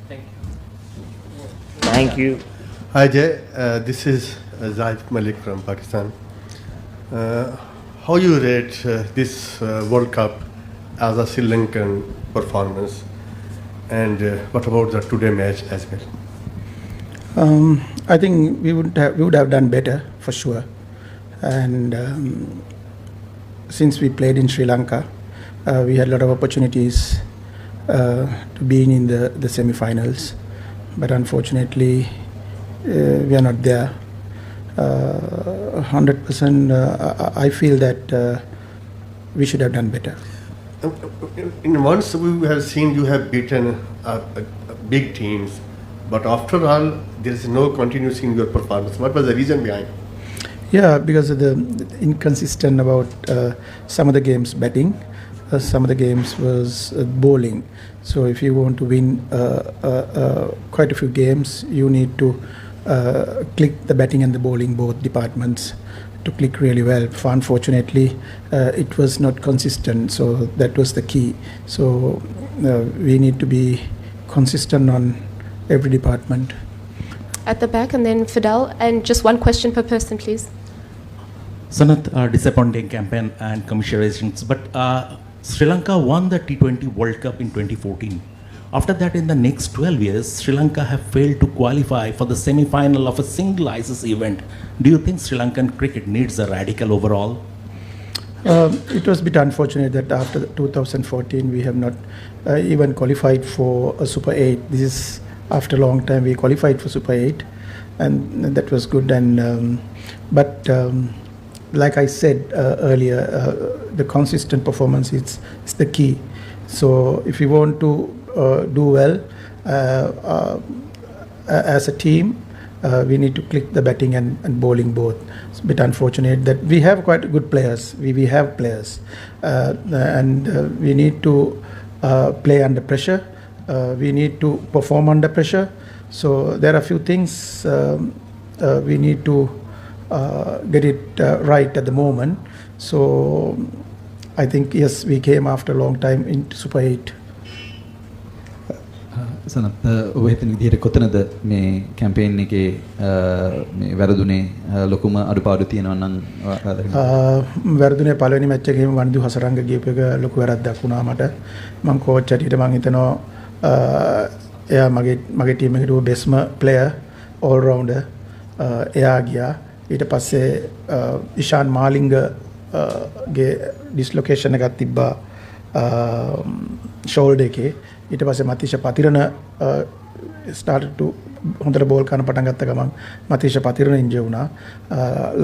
Thank you. Thank you. Hi Jay, this is Zaid Malik from Pakistan. How you rate this World Cup as a Sri Lankan performance, and what about the today match as well? I think we would have done better for sure, and since we played in Sri Lanka, we had a lot of opportunities to be in the semi-finals, but unfortunately we are not there. 100%. I feel that we should have done better. In once we have seen you have beaten big teams, but after all there is no continuity in your performance. What was the reason behind? Yeah, because of the inconsistent about some of the games batting, some of the games was bowling. So if you want to win quite a few games, you need to click the batting and the bowling, both departments, to click really well. Unfortunately, it was not consistent, so that was the key. So we need to be consistent on every department. At the back, and then Fidel, and just one question per person, please. Sanath, disappointing campaign and commiserations, but Sri Lanka won the T20 World Cup in 2014. After that, in the next 12 years, Sri Lanka have failed to qualify for the semi-final of a single ICC event. Do you think Sri Lankan cricket needs a radical overhaul? It was a bit unfortunate that after 2014 we have not even qualified for a Super 8. This is after a long time we qualified for Super 8, and that was good. And but like I said earlier, the consistent performance is the key. So if you want to do well as a team, we need to click the batting and bowling both. It's a bit unfortunate that we have quite good players. We have players, and we need to play under pressure. We need to perform under pressure. So there are a few things we need to get it right at the moment. So I think yes, we came after a long time into Super 8. Sanath ඔය හිතන විදිහට කොතනද මේ campaign එකේ මේ වැරදුනේ ලොකුම අඩුපාඩු තියෙනවා නම් වැරදුනේ පළවෙනි මැච් එකේම වන්දු හසරංග ගියපු එක ලොකු වැරද්දක් වුණා මට. මම කෝච් හැටියට මම හිතනවා එයා මගේ ටීම් එකට බෙස්ම ප්ලේයර් ඕල් රවුන්ඩර් එයා ගියා. ඊට පස්සේ ඉෂාන් මාලිංග ගේ ඩිස්ලොකේෂන් එකක් තිබ්බා ෂෝල්ඩර් එකේ. ඊට පස්සේ මතීෂ පතිරණ started to හොඳට බෝල් කරන පටන් ගත්ත ගමන් මතීෂ පතිරණ ඉන්ජර් වුණා.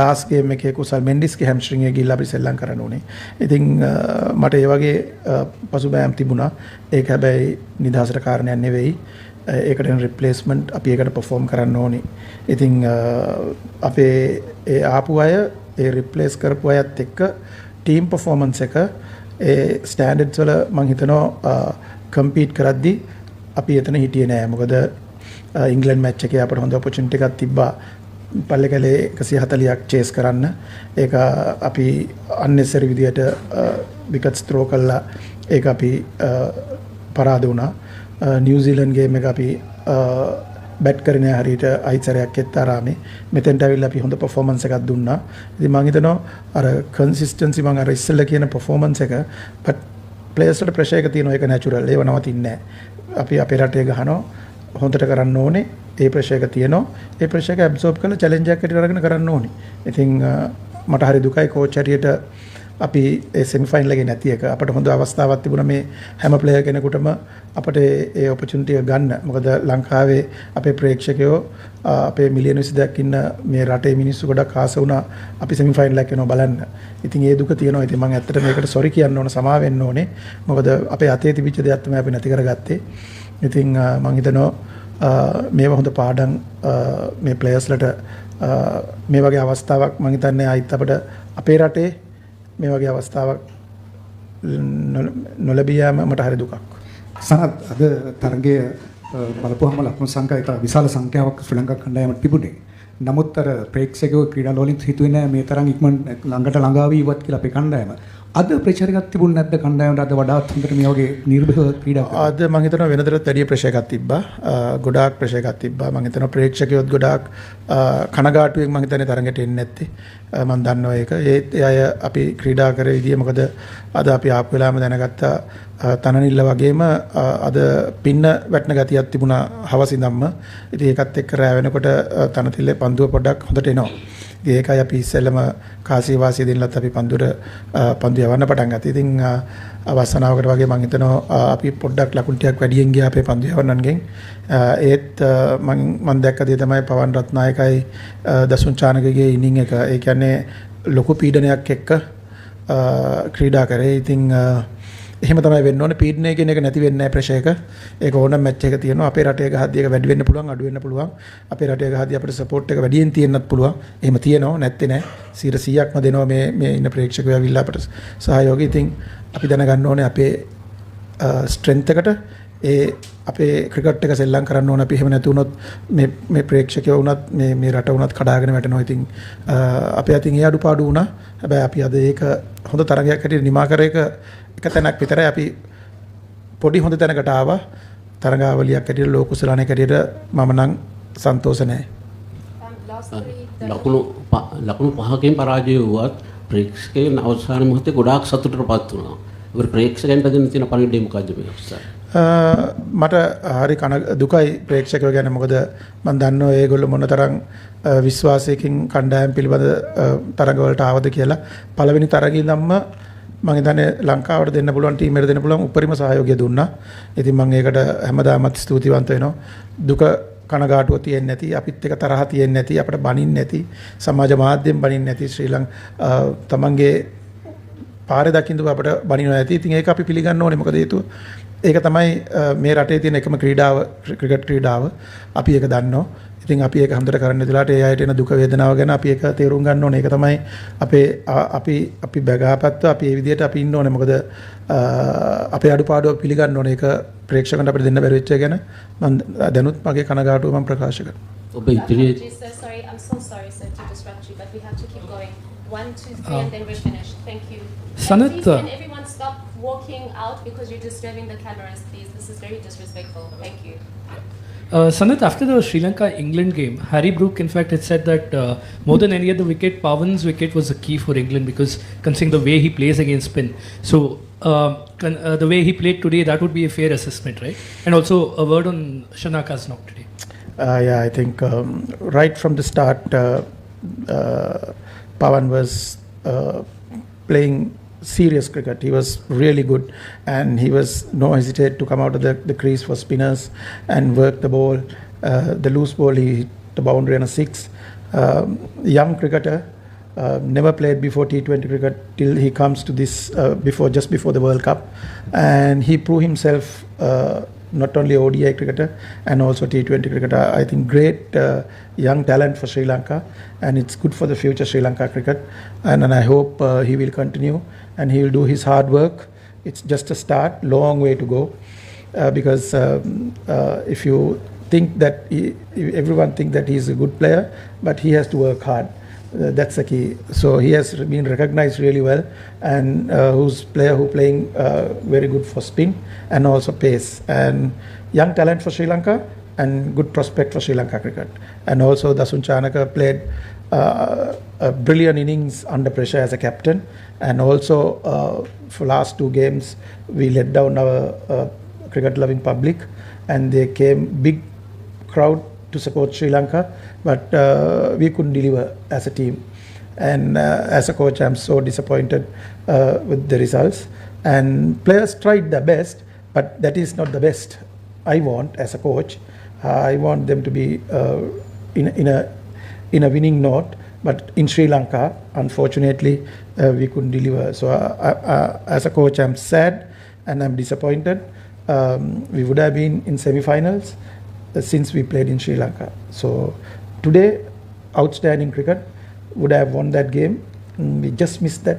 ලාස්ට් ගේම් එකේ කුසල් මෙන්ඩිස්ගේ හැම්ස්ට්‍රින්ග් එක ගිහිල්ලා අපි සෙල්ලම් කරන්න ඕනේ. ඉතින් මට ඒ වගේ පසුබෑම් තිබුණා. ඒක හැබැයි නිදහසට කාරණයක් නෙවෙයි. ඒකට රිප්ලේස්මන්ට් අපි ඒකට පර්ෆෝම් කරන්න ඕනේ. ඉතින් අපේ ඒ ආපු අය ඒ රිප්ලේස් කරපු අයත් එක්ක ටීම් පර්ෆෝමන්ස් එක ඒ ස්ටෑන්ඩඩ්ස් වල මම හිතනවා කම්පීට් කරද්දි අපි එතන හිටියේ නෑ. මොකද ඉංග්ලන්ඩ් මැච් එකේ අපිට හොඳ ඔපචුනිටි එකක් තිබ්බා පල්ලේකලේ 140ක් චේස් කරන්න. ඒක අපි unnecessary විදියට විකට්ස් ත්‍රෝ කළා. ඒක අපි පරාද වුණා. නිව්සීලන්ඩ් ගේම් එක අපි බැට් කරන්නේ හරියට අයිසරයක් එක්තරාමේ. මෙතෙන්ට ඇවිල්ලා අපි හොඳ පර්ෆෝමන්ස් එකක් දුන්නා. ඉතින් මම හිතනවා අර කන්සිස්ටන්සි මම අර ඉස්සෙල්ලා කියන පර්ෆෝමන්ස් එක but players වල ප්‍රෙෂර් එක තියෙනවා. ඒක නැචරල්. ඒව නවතින්නේ නැහැ. අපි අපේ රටේ ගහනවා හොඳට කරන්න ඕනේ. ඒ ප්‍රෙෂර් එක තියෙනවා. ඒ ප්‍රෙෂර් එක ඇබ්සෝබ් කරලා චැලෙන්ජ් එකක් ඇටියට අරගෙන කරන්න ඕනේ. ඉතින් මට හරි දුකයි කෝච් හැටියට අපි ඒ සෙමි ෆයිනල් එකේ නැති එක. අපිට හොඳ අවස්ථාවක් තිබුණා මේ හැම ප්ලේයර් කෙනෙකුටම අපිට ඒ ඔපචුනිටි එක ගන්න. මොකද ලංකාවේ අපේ ප්‍රේක්ෂකයෝ අපේ මිලියන 22ක් ඉන්න මේ රටේ මිනිස්සු ගොඩක් ආස වුණා අපි සෙමි ෆයිනල් එක යනවා බලන්න. ඉතින් ඒ දුක තියෙනවා. ඉතින් මම ඇත්තට මේකට සොරි කියන්න ඕන, සමා වෙන්න ඕනේ. මොකද අපේ අතේ තිබිච්ච දෙයක් තමයි අපි නැති කරගත්තේ. ඉතින් මම හිතනවා මේව හොඳ පාඩම් මේ ප්ලේයර්ස්ලට මේ වගේ අවස්ථාවක් මම හිතන්නේ ආයිත් අපිට අපේ රටේ මේ වගේ අවස්ථාවක් නොලැබී යාම මට හරි දුකක්. සනත් අද තරගයේ බලපුවම ලකුණු සංඛ්‍යාව එක විශාල සංඛ්‍යාවක් ශ්‍රී ලංකා කණ්ඩායමට තිබුණේ. නමුත් අර ප්‍රේක්ෂකයෝ ක්‍රීඩා ලෝලින් හිතුවේ නෑ මේ තරම් ඉක්මන් ළඟට ළඟාවී ඉවත් කියලා අපේ කණ්ඩායම. අද ප්‍රචාර එකක් තිබුණ නැද්ද කණ්ඩායමට අද වඩාත් හොඳට මේ වගේ නිර්භව ක්‍රීඩා කරන්න? අද මම හිතනවා වෙනදටත් වැඩිය ප්‍රෙෂර් එකක් තිබ්බා. ගොඩාක් ප්‍රෙෂර් එකක් තිබ්බා. මම හිතනවා ප්‍රේක්ෂකයොත් ගොඩාක් කනගාටුවෙන් මම හිතන්නේ තරඟට එන්නේ නැත්තේ. මම දන්නවා ඒක. ඒත් ඒ අය අපි ක්‍රීඩා කරේ විදිය මොකද අද අපි ආපු වෙලාවම දැනගත්තා තනනිල්ල වගේම අද පින්න වැටෙන ගතියක් තිබුණා හවස ඉඳන්ම. ඉතින් ඒකත් එක්ක රැ වෙනකොට තනතිල්ලේ පන්දුව පොඩ්ඩක් හොඳට එනවා. ඉතින් ඒකයි අපි ඉස්සෙල්ලම කාසිය වාසිය දෙන්නත් අපි පන්දුව යවන්න පටන් ගත්තා. ඉතින් අවසනාවකට වගේ මම හිතනවා අපි පොඩ්ඩක් ලකුණු ටිකක් වැඩියෙන් ගියා අපේ පන්දු යවන්නන්ගෙන්. ඒත් මම දැක්ක දේ තමයි පවන් රත්නායකයි දසුන් චානකගේ ඉනිං එක. ඒ කියන්නේ ලොකු පීඩනයක් එක්ක ක්‍රීඩා කරේ. ඉතින් එහෙම තමයි වෙන්න ඕනේ. පීඩනය කියන එක නැති වෙන්නේ නැහැ ප්‍රෙෂර් එක. ඒක ඕනම මැච් එක තියෙනවා. අපේ රටේ ගහද්දී ඒක වැඩි වෙන්න පුළුවන්, අඩු වෙන්න පුළුවන්. අපේ රටේ ගහද්දී අපිට සපෝට් එක වැඩියෙන් තියෙන්නත් පුළුවන්. එහෙම තියෙනවා නැත්තේ නෑ. 100%ක්ම දෙනවා මේ ඉන්න ප්‍රේක්ෂකයෝ ඇවිල්ලා අපිට සහයෝගය. ඉතින් අපි දැනගන්න ඕනේ අපේ ස්ට්‍රෙන්ත් එකට අපේ ක්‍රිකට් එක සෙල්ලම් කරන්න ඕන. අපි එහෙම නැති වුණොත් මේ ප්‍රේක්ෂකයෝ වුණත් මේ රට වුණත් කඩාගෙන වැටෙනවා. ඉතින් අපේ අතින් ඒ අඩුපාඩු වුණා. හැබැයි අපි අද ඒක හොඳ තරගයක් හැටියට නිමා කර එක තැනක් විතරයි. අපි පොඩි හොඳ තැනකට ආවා. තරගාවලියක් හැටියට ලෝක කුසලානයක් හැටියට මම නම් සන්තෝෂ නැහැ. ලකුණු 5කින් පරාජය වුවත් ප්‍රේක්ෂකයන් අවසාන මොහොතේ ගොඩාක් සතුටටපත් වුණා. ඒක ප්‍රේක්ෂකයන්ට දෙන්න තියෙන පණිවිඩය මොකද්ද මේ අවස්ථාවේ? මට හරි දුකයි ප්‍රේක්ෂකයෝ ගැන. මොකද මම දන්නවා ඒගොල්ලෝ මොනතරම් විශ්වාසයකින් කණ්ඩායම් පිළිබඳ තරගවලට ආවද කියලා. පළවෙනි තරගයේ ඉඳන්ම මම හිතන්නේ ලංකාවට දෙන්න පුළුවන් ටීම් එකට දෙන්න පුළුවන් උපරිම සහයෝගය දුන්නා. ඉතින් මම ඒකට හැමදාමත් ස්තුතිවන්ත වෙනවා. දුක කනගාටුව තියෙන්නේ නැති, අපිත් එක තරහ තියෙන්නේ නැති, අපිට බනින්න නැති, සමාජ මාධ්‍යෙන් බනින්න නැති, තමන්ගේ පාරේ දකින්න අපිට බනිනවා ඇති. ඉතින් ඒක අපි පිළිගන්න ඕනේ. මොකද හේතුව ඒක තමයි මේ රටේ තියෙන එකම ක්‍රීඩාව, ක්‍රිකට් ක්‍රීඩාව. අපි ඒක දන්නවා. ඉතින් අපි ඒක හඳුර කරන්න ඉදලාට ඒ අයට එන දුක වේදනාව ගැන අපි ඒක තේරුම් ගන්න ඕනේ. ඒක තමයි අපි බගාපත්ව අපි මේ විදිහට අපි ඉන්න ඕනේ. මොකද අපේ අඩුපාඩුව පිළිගන්න ඕනේ. ඒක ප්‍රේක්ෂකයන්ට අපිට දෙන්න බැරි වෙච්ච එක ගැන මම දැනුත් මගේ කනගාටුව මම ප්‍රකාශ කරනවා. ඔබ ඉදිරියේ Sorry, I'm so sorry, sir, to disrupt you, but we have to keep going. 1, 2, 3, and then we're finished. Thank you. Sanath, And please, can everyone stop walking out because you're disturbing the cameras, please? This is very disrespectful. Thank you. Sanath, after the Sri Lanka-England game, Harry Brook in fact had said that more than any other wicket, Pawan's wicket was the key for England because considering the way he plays against spin. So the way he played today, that would be a fair assessment, right? And also a word on Shanaka's knock today. Yeah, I think right from the start, Pawan was playing serious cricket. He was really good, and he was no hesitate to come out of the crease for spinners and work the ball. The loose ball, he hit the boundary on a 6. Young cricketer, never played before T20 cricket till he comes to this just before the World Cup, and he proved himself. Not only ODI cricketer and also T20 cricketer. I think great young talent for Sri Lanka, and it's good for the future Sri Lanka cricket. And I hope he will continue and he will do his hard work. It's just a start, long way to go. Because if you think that everyone think that he's a good player, but he has to work hard. That's the key. So he has been recognized really well, and who's playing very good for spin and also pace, and young talent for Sri Lanka and good prospect for Sri Lanka cricket. And also Dasun Chanaka played a brilliant innings under pressure as a captain, and also for last 2 games we let down our cricket loving public, and they came big crowd to support Sri Lanka, but we couldn't deliver as a team. And as a coach, I'm so disappointed with the results. And players tried their best, but that is not the best I want as a coach. I want them to be in a winning note, but in Sri Lanka, unfortunately, we couldn't deliver. So as a coach, I'm sad and I'm disappointed. We would have been in semi-finals since we played in Sri Lanka. So today, outstanding cricket, would have won that game. We just missed that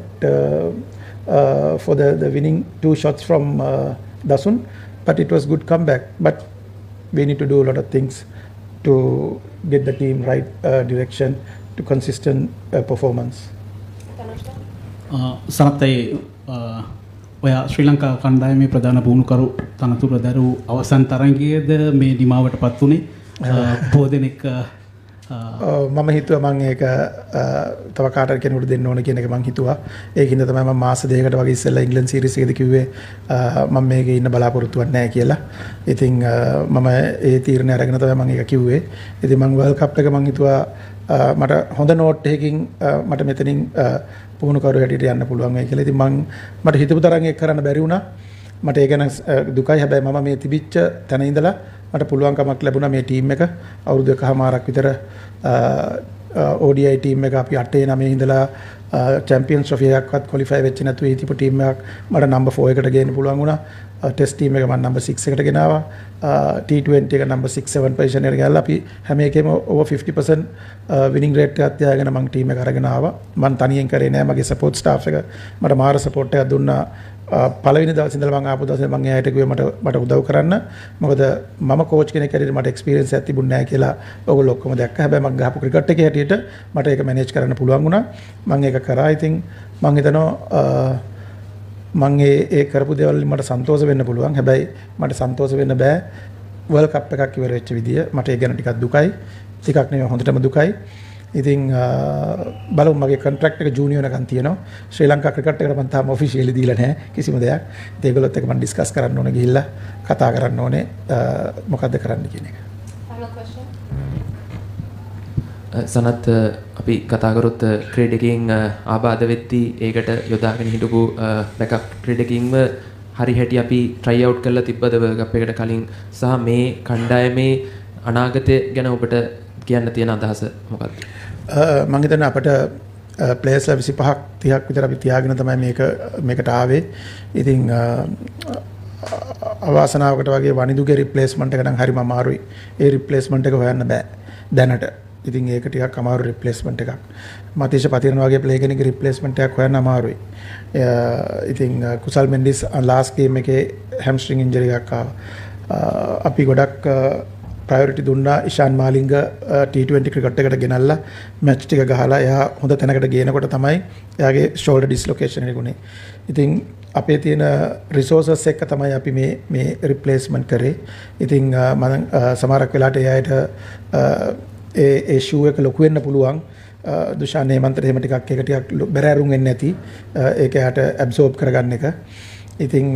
for the winning 2 shots from Dasun, but it was good comeback. But we need to do a lot of things to get the team right direction to consistent performance. සනත්තයි ඔයා ශ්‍රී ලංකා කණ්ඩායමේ ප්‍රධාන පුහුණුකරු තනතුර දරූ අවසන් තරගයේද මේ නිමාවටපත් වුණේ බොහෝ දෙනෙක් මම හිතුවා මම ඒක තව කාටද කෙනෙකුට දෙන්න ඕන කියන එක මම හිතුවා. ඒකින්ද තමයි මම මාස දෙකකට වගේ ඉස්සෙල්ලා ඉංග්‍රීසි සීරීස් එකේදී කිව්වේ මම මේකේ ඉන්න බලාපොරොත්තුවක් නැහැ කියලා. ඉතින් මම ඒ තීරණය අරගෙන තමයි මම ඒක කිව්වේ. ඉතින් මම වර්ල්ඩ් කප් එක මම හිතුවා මට හොඳ නෝට් එකකින් මට මෙතනින් පුහුණු කරු හැටියට යන්න පුළුවන් වෙයි කියලා. ඉතින් මට හිතපු තරම් ඒක කරන්න බැරි වුණා. මට ඒක ගැන දුකයි. හැබැයි මම මේ තිබිච්ච තැන ඉඳලා මට පුළුවන්කමක් ලැබුණා මේ ටීම් එක අවුරුදු එකමාරක් විතර ODI ටීම් එක අපි 8 9 ඉඳලා චැම්පියන්ස් ට්‍රොෆි එකක්වත් ක්වොලිෆයි වෙච්ච නැතුව හිටපු ටීම් එකක් මට නම්බර් 4 එකට ගේන්න පුළුවන් වුණා. ටෙස්ට් ටීම් එක මම නම්බර් 6 එකට ගෙනාවා. T20 එක නම්බර් 6 7 පොසිෂන් එකට ගිහලා අපි හැම එකෙම over 50% විනිං රේට් එකක් තියාගෙන මම ටීම් එක අරගෙන ආවා. මම තනියෙන් කරේ නෑ. මගේ සපෝට් ස්ටාෆ් එක මට මාර සපෝට් එකක් දුන්නා. පළවෙනි දවසේ ඉඳලා මම ආපු දවසේ මම එයාට කිව්වේ මට උදව් කරන්න. මොකද මම කෝච් කෙනෙක් හැටියට මට එක්ස්පීරියන්ස් එකක් තිබුණේ නැහැ කියලා ඔයගොල්ලෝ ඔක්කොම දැක්කා. හැබැයි මම ගහපු ක්‍රිකට් එකේ හැටියට මට ඒක මැනේජ් කරන්න පුළුවන් වුණා. මම ඒක කරා. ඉතින් මම හිතනවා මම ඒ කරපු දේවල් වලින් මට සන්තෝෂ වෙන්න පුළුවන්. හැබැයි මට සන්තෝෂ වෙන්න බෑ වර්ල්ඩ් කප් එකක් ඉවර වෙච්ච විදිය. මට ඒ ගැන ටිකක් දුකයි. ටිකක් නෙවෙයි හොඳටම දුකයි. ඉතින් බලමු මගේ කොන්ට්‍රැක්ට් එක ජූනියර් එකක් තියෙනවා. ශ්‍රී ලංකා ක්‍රිකට් එකට මම තාම ඔෆිෂියලි දීලා නැහැ කිසිම දෙයක්. ඒගොල්ලොත් එක්ක මම ඩිස්කස් කරන්න ඕනේ ගිහිල්ලා කතා කරන්න ඕනේ මොකද්ද කරන්න කියන එක. සනත් අපි කතා කරොත් ක්‍රීඩකයන් ආබාධ වෙද්දී ඒකට යොදාගෙන හිටපු බෑකප් ක්‍රීඩකයින්ව හරි හැටි අපි try out කරලා තිබ්බද වර්ල්ඩ් කප් එකට කලින් සහ මේ කණ්ඩායමේ අනාගතය ගැන ඔබට කියන්න තියෙන අදහස මොකක්ද? මම හිතන්නේ අපිට ප්ලේයර්ස්ලා 25ක් 30ක් විතර අපි තියාගෙන තමයි මේකට ආවේ. ඉතින් අවාසනාවකට වගේ වනිදුගේ රිප්ලේස්මන්ට් එක නම් හරිම අමාරුයි. ඒ රිප්ලේස්මන්ට් එක හොයන්න බෑ දැනට. ඉතින් ඒක ටිකක් අමාරු රිප්ලේස්මන්ට් එකක්. මතීෂ පතිරණ වගේ ප්ලේ කෙනෙක්ගේ රිප්ලේස්මන්ට් එකක් හොයන්න අමාරුයි. ඉතින් කුසල් මෙන්ඩිස් ලාස්ට් ගේම් එකේ හැම්ස්ට්‍රින් ඉන්ජරි එකක් ආවා. අපි ගොඩක් ප්‍රයොරිටි දුන්නා ඉෂාන් මාලිංග T20 ක්‍රිකට් එකට ගෙනල්ලා මැච් ටික ගහලා එයා හොඳ තැනකට ගේනකොට තමයි එයාගේ ෂෝල්ඩර් ඩිස්ලොකේෂන් එක උනේ. ඉතින් අපේ තියෙන රිසෝසස් එක්ක තමයි අපි මේ රිප්ලේස්මන්ට් කරේ. ඉතින් මම සමහරක් වෙලාවට එයාට ඒ ෂූ එක ලොකු වෙන්න පුළුවන්. දුෂාන් හේමන්තට එහෙම ටිකක් ඒක ටිකක් බැරෑරුම් වෙන්නේ නැති. ඒක එයාට ඇබ්සෝබ් කරගන්න එක. ඉතින්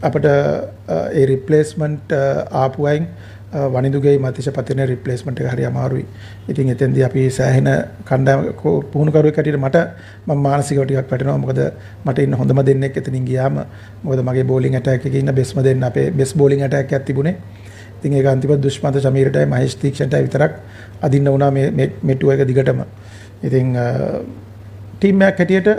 අපිට ඒ රිප්ලේස්මන්ට් ආපු අයින් වනිදුගේ මතිෂ පතිරණ රිප්ලේස්මන්ට් එක හරි අමාරුයි. ඉතින් එතෙන්දී අපි සෑහෙන කණ්ඩායම පුහුණුකරුවෙක් හැටියට මම මානසිකව ටිකක් වැටෙනවා. මොකද මට ඉන්න හොඳම දෙන්නෙක් එතනින් ගියාම මොකද මගේ බෝලිං ඇටැක් එකේ ඉන්න බෙස්ම දෙන්න අපේ බෙස් බෝලිං ඇටැක් එකක් තිබුණේ. ඉතින් ඒක අන්තිමට දුෂ්මන්ත ශමීරටයි මහේෂ් තීක්ෂණටයි විතරක් අදින්න වුණා මේ ටුව එක දිගටම. ඉතින් ටීම් එකක් හැටියට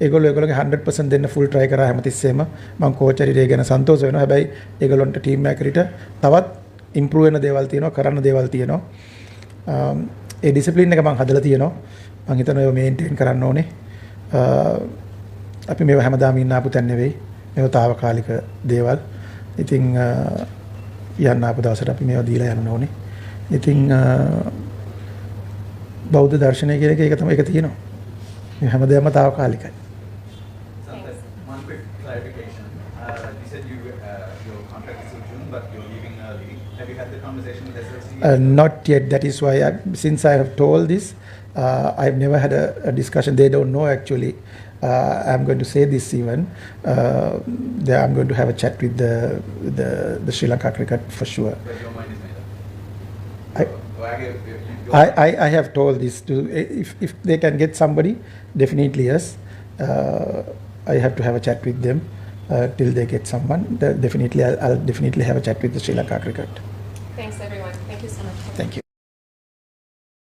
ඒගොල්ලෝගේ 100% දෙන්න ෆුල් try කරා හැමතිස්සෙම. මම කෝච් හරියට ඒ ගැන සන්තෝෂ වෙනවා. හැබැයි ඒගොල්ලන්ට ටීම් එකක් හැටියට තවත් ඉම්ප්‍රූව් වෙන දේවල් තියෙනවා, කරන්න දේවල් තියෙනවා. ඒ ඩිසිප්ලින් එක මම හදලා තියෙනවා. මම හිතනවා ඒක මේන්ටේන් කරන්න ඕනේ. අපි මේව හැමදාම ඉන්න ආපු තැන නෙවෙයි. මේව తాවකාලික දේවල්. ඉතින් යන්න ආපු දවසට අපි මේව දීලා යන්න ඕනේ. ඉතින් බෞද්ධ දර්ශනය කියන එක ඒක තමයි ඒක තියෙනවා. මේ හැමදේම తాවකාලිකයි. Not yet. That is why since I have told this, I've never had a discussion. They don't know actually. I'm going to say this even. I'm going to have a chat with the Sri Lanka cricket for sure. But your mind is made up. I have told this to if they can get somebody, definitely yes. I have to have a chat with them till they get someone. Definitely, I'll definitely have a chat with the Sri Lanka cricket. Thanks everyone. Thank you so much. Thank you.